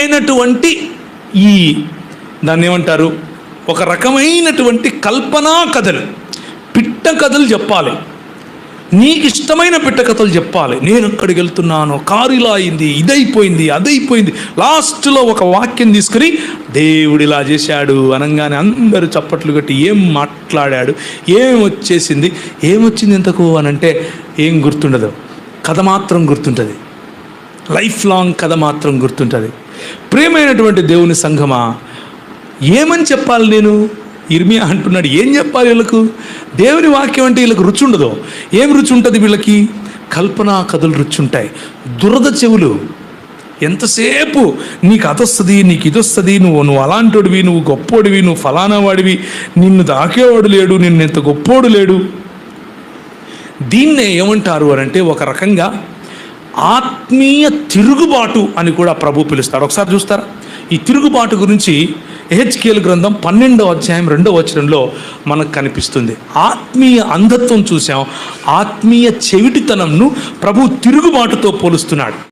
అయినటువంటి ఈ దాన్ని ఏమంటారు, ఒక రకమైనటువంటి కల్పనా కథలు, పిట్ట కథలు చెప్పాలి. నీకు ఇష్టమైన పిట్ట కథలు చెప్పాలి. నేను అక్కడికి వెళ్తున్నాను, కారు ఇలా అయింది, ఇదైపోయింది, అదైపోయింది, లాస్ట్లో ఒక వాక్యం తీసుకుని దేవుడు ఇలా చేశాడు అనగానే అందరూ చప్పట్లు కట్టి ఏం మాట్లాడాడు, ఏం వచ్చేసింది, ఏమొచ్చింది ఇంతకు అని అంటే ఏం గుర్తుండదు. కథ మాత్రం గుర్తుంటుంది, లైఫ్ లాంగ్ కథ మాత్రం గుర్తుంటుంది. ప్రియమైనటువంటి దేవుని సంఘమా, ఏమని చెప్పాలి నేను? ఇర్మియా అంటున్నాడు, ఏం చెప్పాలి వీళ్ళకు? దేవుని వాక్యం అంటే వీళ్ళకి రుచి ఉండదు. ఏం రుచి ఉంటుంది వీళ్ళకి? కల్పనా కథలు రుచి ఉంటాయి. దురద చెవులు. ఎంతసేపు నీకు అదొస్తుంది, నీకు ఇదొస్తుంది, నువ్వు అలాంటోడివి, నువ్వు గొప్పోడివి, నువ్వు ఫలానా వాడివి, నిన్ను దాకేవాడు లేడు, నిన్ను ఎంత గొప్పోడు లేడు. దీన్నే ఏమంటారు అని అంటే ఒక రకంగా ఆత్మీయ తిరుగుబాటు అని కూడా ప్రభు పిలుస్తాడు. ఒకసారి చూస్తారా ఈ తిరుగుబాటు గురించి? ఎహెచ్కేలు గ్రంథం 12వ అధ్యాయం 2వ వచనంలో మనకు కనిపిస్తుంది. ఆత్మీయ అంధత్వం చూసాం, ఆత్మీయ చెవిటితనంను ప్రభు తిరుగుబాటుతో పోలుస్తున్నాడు.